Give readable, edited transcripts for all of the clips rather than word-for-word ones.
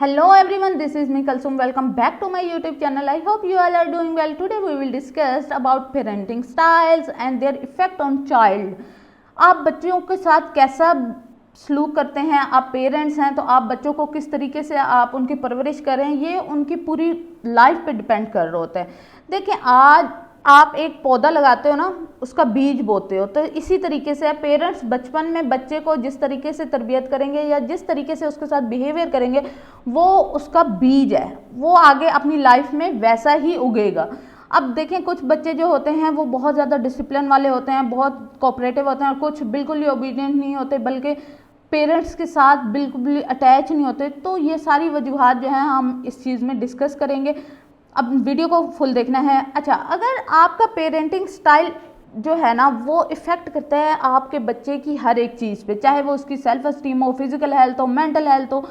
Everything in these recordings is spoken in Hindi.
Hello everyone, this is me Kalsum. Welcome back to my YouTube channel. I hope you all are doing well. Today we will discuss about parenting styles and their effect on child. आप बच्चों के साथ कैसा सलूक करते हैं, आप पेरेंट्स हैं तो आप बच्चों को किस तरीके से आप उनकी परवरिश करें, ये उनकी पूरी लाइफ पे डिपेंड कर रहे होते हैं। देखिए, आज आप एक पौधा लगाते हो ना, उसका बीज बोते हो, तो इसी तरीके से पेरेंट्स बचपन में बच्चे को जिस तरीके से तरबियत करेंगे या जिस तरीके से उसके साथ बिहेवियर करेंगे, वो उसका बीज है, वो आगे अपनी लाइफ में वैसा ही उगेगा। अब देखें, कुछ बच्चे जो होते हैं वो बहुत ज़्यादा डिसिप्लिन वाले होते हैं, बहुत कोऑपरेटिव होते हैं, और कुछ बिल्कुल ही ओबीडियंट नहीं होते, बल्कि पेरेंट्स के साथ बिल्कुल भी अटैच नहीं होते। तो ये सारी वजूहात जो हैं हम इस चीज़ में डिस्कस करेंगे। अब वीडियो को फुल देखना है। अच्छा, अगर आपका पेरेंटिंग स्टाइल जो है ना वो इफ़ेक्ट करता है आपके बच्चे की हर एक चीज़ पे, चाहे वो उसकी सेल्फ एस्टीम हो, फिजिकल हेल्थ हो, मेंटल हेल्थ हो,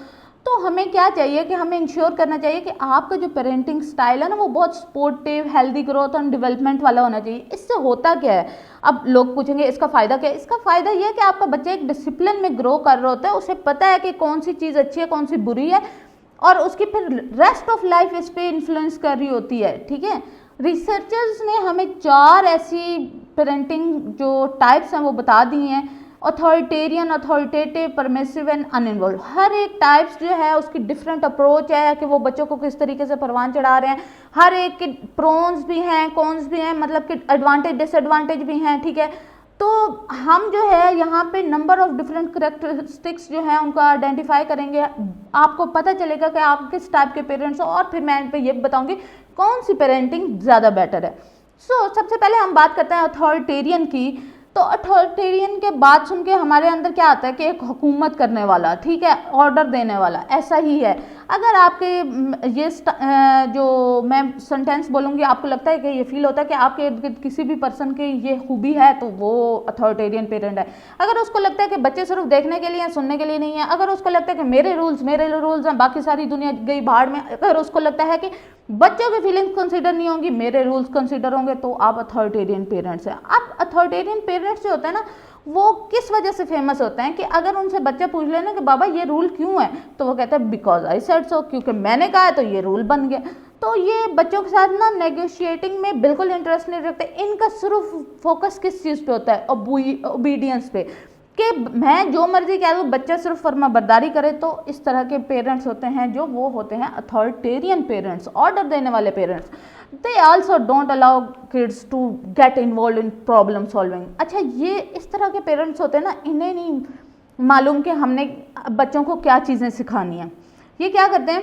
तो हमें क्या चाहिए कि हमें इंश्योर करना चाहिए कि आपका जो पेरेंटिंग स्टाइल है ना वो बहुत सपोर्टिव, हेल्दी ग्रोथ और डेवलपमेंट वाला होना चाहिए। इससे होता क्या है, अब लोग पूछेंगे इसका फ़ायदा क्या है। इसका फ़ायदा यह है कि आपका बच्चा एक डिसिप्लिन में ग्रो कर रहा होता है, उसे पता है कि कौन सी चीज़ अच्छी है, कौन सी बुरी है, और उसकी फिर रेस्ट ऑफ लाइफ इस पे इन्फ्लुएंस कर रही होती है। ठीक है, रिसर्चर्स ने हमें 4 ऐसी पेरेंटिंग जो टाइप्स हैं वो बता दी हैं: authoritarian, authoritative, permissive and uninvolved. हर एक टाइप्स जो है उसकी डिफरेंट अप्रोच है कि वो बच्चों को किस तरीके से परवान चढ़ा रहे हैं। हर एक के प्रोन्स भी हैं, कॉन्स भी हैं, मतलब कि एडवांटेज डिसएडवांटेज भी हैं। ठीक है, तो हम जो है यहाँ पे नंबर ऑफ डिफरेंट करेक्टरिस्टिक्स जो है उनको आइडेंटिफाई करेंगे। आपको पता चलेगा कि आप किस टाइप के पेरेंट्स हो, और फिर मैं इन पे ये बताऊंगी कौन सी पेरेंटिंग ज़्यादा बेटर है। सबसे पहले हम बात करते हैं अथॉरिटेरियन की। तो अथॉरिटेरियन के बात सुन के हमारे अंदर क्या आता है कि एक हुकूमत करने वाला, ठीक है, ऑर्डर देने वाला, ऐसा ही है। अगर आपके ये जो मैं सेंटेंस बोलूँगी आपको लगता है कि ये फील होता है कि आपके इर्द गिर्द किसी भी पर्सन की ये खूबी है, तो वो अथॉरिटेरियन पेरेंट है। अगर उसको लगता है कि बच्चे सिर्फ देखने के लिए, सुनने के लिए नहीं है, अगर उसको लगता है कि मेरे रूल्स हैं, बाकी सारी दुनिया गई भाड़ में, अगर उसको लगता है कि बच्चों की फीलिंग्स कंसीडर नहीं होंगी, मेरे रूल्स कंसीडर होंगे, तो आप अथॉरिटेरियन पेरेंट्स हैं। अब अथॉरिटेरियन पेरेंट्स जो होता है ना वो किस वजह से फेमस होते हैं कि अगर उनसे बच्चा पूछ लेना कि बाबा ये रूल क्यों है, तो वो कहते हैं बिकॉज आई सेड सो, क्योंकि मैंने कहा है तो ये रूल बन गया। तो ये बच्चों के साथ ना नेगोशिएटिंग में बिल्कुल इंटरेस्ट नहीं रखते। इनका सिर्फ फोकस किस चीज़ पे होता है, ओबीडियंस पे, कि मैं जो मर्जी कह दूँ, बच्चा सिर्फ फर्माबरदारी करे। तो इस तरह के पेरेंट्स होते हैं जो वो होते हैं अथॉरिटेरियन पेरेंट्स, ऑर्डर देने वाले parents. They also don't allow kids to get involve in problem solving. अच्छा, ये इस तरह के पेरेंट्स होते हैं ना, इन्हें नहीं मालूम कि हमने बच्चों को क्या चीज़ें सिखानी है। ये क्या करते हैं,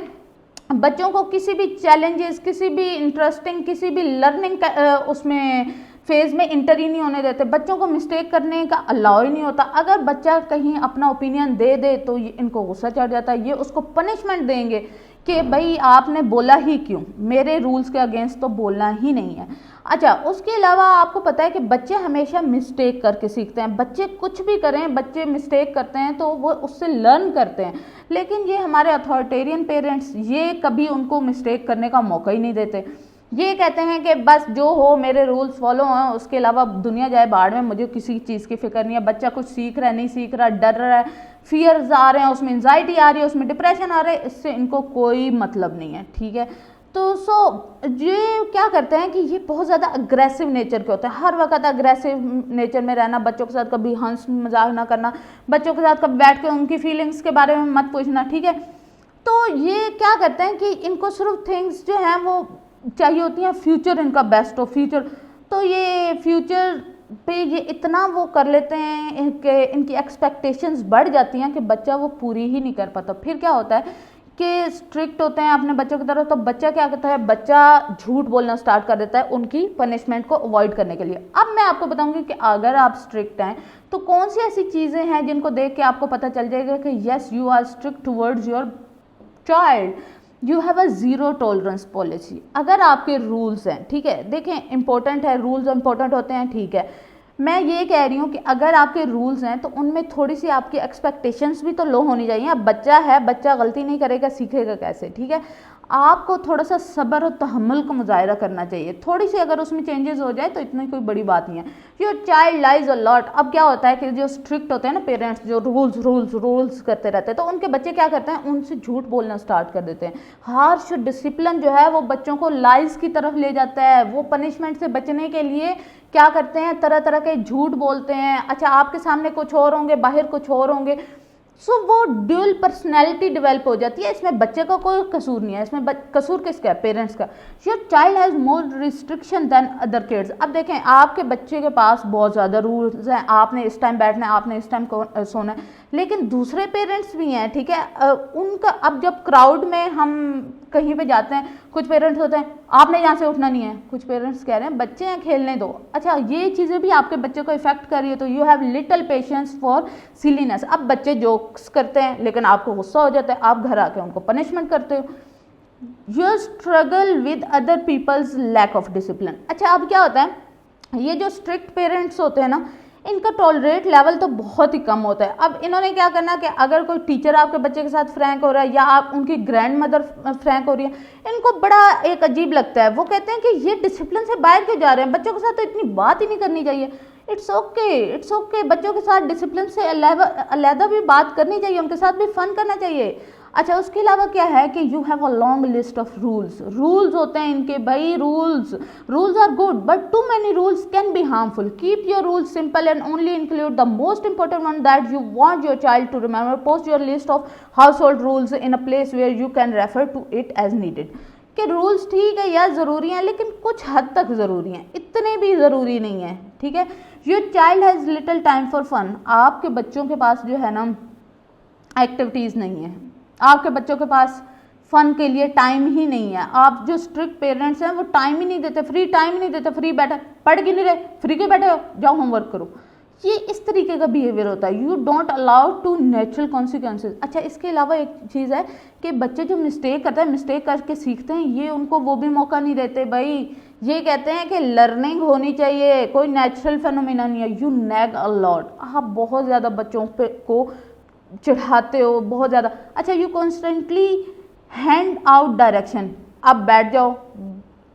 बच्चों को किसी भी चैलेंजेस, किसी भी इंटरेस्टिंग, किसी भी लर्निंग उसमें फेज में इंटर ही नहीं होने देते। बच्चों को मिस्टेक करने का अलाउ ही नहीं होता। अगर बच्चा कहीं अपना ओपिनियन दे दे तो इनको गुस्सा चढ़ जाता है, ये उसको पनिशमेंट देंगे कि भाई आपने बोला ही क्यों, मेरे रूल्स के अगेंस्ट तो बोलना ही नहीं है। अच्छा, उसके अलावा आपको पता है कि बच्चे हमेशा मिस्टेक करके सीखते हैं। बच्चे कुछ भी करें, बच्चे मिस्टेक करते हैं तो वो उससे लर्न करते हैं। लेकिन ये हमारे अथॉरिटेरियन पेरेंट्स ये कभी उनको मिस्टेक करने का मौका ही नहीं देते। ये कहते हैं कि बस जो हो मेरे रूल्स फॉलो हैं, उसके अलावा दुनिया जाए बाहर में, मुझे किसी चीज़ की फिक्र नहीं है। बच्चा कुछ सीख रहा है, नहीं सीख रहा, डर रहा है, फियर्स आ रहे हैं, उसमें एंजाइटी आ रही है, उसमें डिप्रेशन आ रहा है, इससे इनको कोई मतलब नहीं है। ठीक है, तो ये क्या करते हैं कि ये बहुत ज़्यादा अग्रेसिव नेचर के होते हैं। हर वक्त अग्रेसिव नेचर में रहना, बच्चों के साथ कभी हंस मजाक ना करना, बच्चों के साथ कभी बैठ के उनकी फीलिंग्स के बारे में मत पूछना। ठीक है, तो ये क्या करते हैं कि इनको सिर्फ थिंग्स जो हैं वो चाहिए होती हैं, फ्यूचर इनका बेस्ट हो, फ्यूचर। तो ये फ्यूचर पे ये इतना वो कर लेते हैं कि इनकी एक्सपेक्टेशंस बढ़ जाती हैं कि बच्चा वो पूरी ही नहीं कर पाता। फिर क्या होता है कि स्ट्रिक्ट होते हैं अपने बच्चों की तरफ, तो बच्चा क्या करता है, बच्चा झूठ बोलना स्टार्ट कर देता है उनकी पनिशमेंट को अवॉइड करने के लिए। अब मैं आपको बताऊंगी कि अगर आप स्ट्रिक्ट हैं तो कौन सी ऐसी चीज़ें हैं जिनको देख के आपको पता चल जाएगा कि yes you are strict towards your child, you have a zero tolerance policy. अगर आपके रूल्स हैं, ठीक है, देखें इंपॉर्टेंट है, रूल्स इंपॉर्टेंट होते हैं, ठीक है, मैं ये कह रही हूँ कि अगर आपके रूल्स हैं तो उनमें थोड़ी सी आपकी एक्सपेक्टेशंस भी तो लो होनी चाहिए। अब बच्चा है, बच्चा गलती नहीं करेगा, सीखेगा कैसे। ठीक है, आपको थोड़ा सा सब्र और तहम्मुल का मुजाहिरा करना चाहिए। थोड़ी सी अगर उसमें चेंजेस हो जाए तो इतनी कोई बड़ी बात नहीं है। Your child lies a lot. अब क्या होता है कि जो स्ट्रिक्ट होते हैं ना पेरेंट्स, जो रूल्स करते रहते हैं, तो उनके बच्चे क्या करते हैं, उनसे झूठ बोलना स्टार्ट कर देते हैं। हार्श डिसिप्लिन जो है वो बच्चों को लाइज की तरफ ले जाता है। वो पनिशमेंट से बचने के लिए क्या करते हैं, तरह तरह के झूठ बोलते हैं। अच्छा, आपके सामने कुछ और होंगे, बाहर कुछ और होंगे। सो वो ड्यूअल पर्सनैलिटी डेवलप हो जाती है। इसमें बच्चे का कोई कसूर नहीं है, इसमें कसूर किसका है, पेरेंट्स का। Your child has more restriction than other kids. अब देखें, आपके बच्चे के पास बहुत ज़्यादा रूल्स हैं, आपने इस टाइम बैठना है, आपने इस टाइम सोना है, लेकिन दूसरे पेरेंट्स भी हैं, ठीक है, उनका। अब जब क्राउड में हम कहीं पे जाते हैं, कुछ पेरेंट्स होते हैं आपने यहाँ से उठना नहीं है, कुछ पेरेंट्स कह रहे हैं बच्चे हैं खेलने दो। अच्छा, ये चीज़ें भी आपके बच्चे को इफेक्ट कर रही है, तो you have little patience for silliness. अब बच्चे जोक्स करते हैं लेकिन आपको गुस्सा हो जाता है, आप घर आके उनको पनिशमेंट करते हो। You struggle with other peoples lack of discipline. अच्छा, अब क्या होता है, ये जो स्ट्रिक्ट पेरेंट्स होते हैं ना, इनका टॉलरेट लेवल तो बहुत ही कम होता है। अब इन्होंने क्या करना कि अगर कोई टीचर आपके बच्चे के साथ फ्रैंक हो रहा है या आप उनकी ग्रैंड मदर फ्रैंक हो रही है, इनको बड़ा एक अजीब लगता है। वो कहते हैं कि ये डिसिप्लिन से बाहर क्यों जा रहे हैं, बच्चों के साथ तो इतनी बात ही नहीं करनी चाहिए। इट्स ओके, बच्चों के साथ डिसिप्लिन से अलहदा भी बात करनी चाहिए, उनके साथ भी फन करना चाहिए। अच्छा, उसके अलावा क्या है कि you have a long list of rules होते हैं इनके, भाई rules are good but too many rules can be harmful. Keep your rules simple and only include the most important one that you want your child to remember. Post your list of household rules in a place where you can refer to it as needed. कि रूल्स ठीक है यार, ज़रूरी हैं, लेकिन कुछ हद तक ज़रूरी हैं, इतने भी ज़रूरी नहीं है, ठीक है। Your child has little time for fun. आपके बच्चों के पास जो है ना एक्टिविटीज़ नहीं है, आपके बच्चों के पास फन के लिए टाइम ही नहीं है। आप जो स्ट्रिक्ट पेरेंट्स हैं वो टाइम ही नहीं देते, फ्री टाइम ही नहीं देते। फ्री बैठा, पढ़ क्यों नहीं रहे, फ्री क्यों बैठे हो, जाओ होमवर्क करो। ये इस तरीके का बिहेवियर होता है। You don't allow to natural consequences. अच्छा, इसके अलावा एक चीज़ है कि बच्चे जो मिस्टेक करते हैं, मिस्टेक करके सीखते हैं, ये उनको वो भी मौका नहीं देते। भाई ये कहते हैं कि लर्निंग होनी चाहिए, कोई नेचुरल फेनोमेना नहीं है। You nag a lot. आप बहुत ज़्यादा बच्चों पे को चिढ़ाते हो, बहुत ज़्यादा। अच्छा, you constantly hand out direction. अब बैठ जाओ,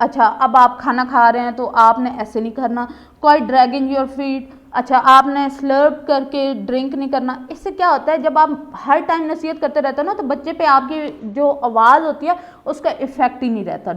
अच्छा अब आप खाना खा रहे हैं तो आपने ऐसे नहीं करना, कोई ड्रैगिंग योर फीट। अच्छा, आपने स्लर्प करके ड्रिंक नहीं करना। इससे क्या होता है, जब आप हर टाइम नसीहत करते रहते हो ना, तो बच्चे पे आपकी जो आवाज़ होती है उसका इफेक्ट ही नहीं रहता।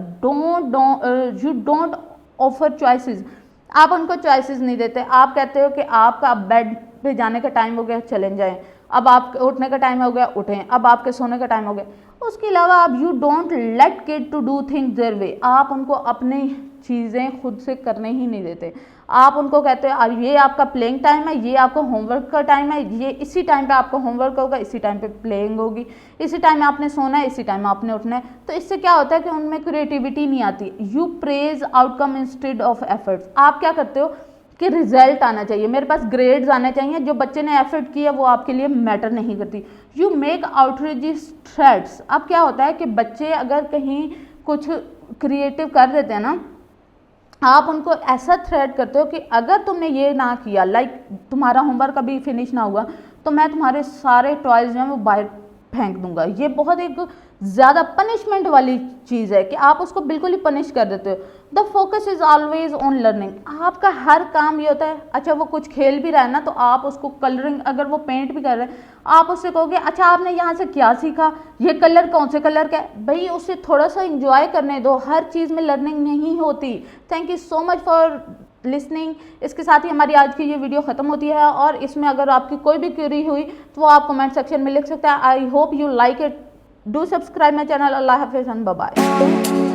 You don't offer choices. आप उनको चॉइसेस नहीं देते। आप कहते हो कि आपका बेड पे जाने का टाइम हो गया, चले जाएं। अब आप उठने का टाइम हो गया, उठें। अब आपके सोने का टाइम हो गया। उसके अलावा आप you don't let kid to do things their way. आप उनको अपनी चीज़ें खुद से करने ही नहीं देते। आप उनको कहते हो अब ये आपका प्लेइंग टाइम है, ये आपका होमवर्क का टाइम है, ये इसी टाइम पे आपका होमवर्क होगा, इसी टाइम पे प्लेइंग होगी, इसी टाइम में आपने सोना है, इसी टाइम में आपने उठना है। तो इससे क्या होता है कि उनमें क्रिएटिविटी नहीं आती। You praise outcome instead of efforts. आप क्या करते हो कि रिजल्ट आना चाहिए, मेरे पास ग्रेड्स आने चाहिए। जो बच्चे ने एफर्ट किया वो आपके लिए मैटर नहीं करती। You make outreach threats. अब क्या होता है कि बच्चे अगर कहीं कुछ क्रिएटिव कर देते हैं ना, आप उनको ऐसा थ्रेट करते हो कि अगर तुमने ये ना किया, लाइक तुम्हारा होमवर्क अभी फिनिश ना हुआ तो मैं तुम्हारे सारे टॉयज जो हैं वो बाहर फेंक दूंगा। ये बहुत एक ज़्यादा पनिशमेंट वाली चीज़ है कि आप उसको बिल्कुल ही पनिश कर देते हो। The focus is always on learning. आपका हर काम ये होता है, अच्छा वो कुछ खेल भी रहा है ना तो आप उसको कलरिंग, अगर वो पेंट भी कर रहे हैं, आप उससे कहोगे अच्छा आपने यहाँ से क्या सीखा, ये कलर कौन से कलर का है। भाई उसे थोड़ा सा इंजॉय करने दो, हर चीज़ में लर्निंग नहीं होती। Thank you so much for listening. इसके साथ ही हमारी आज की ये वीडियो ख़त्म होती है, और इसमें अगर आपकी कोई भी क्वेरी हुई तो वो आप कमेंट सेक्शन में लिख सकते हैं। I hope you like it. Do subscribe my channel. अल्लाह हाफिज़ एंड बाय बाय।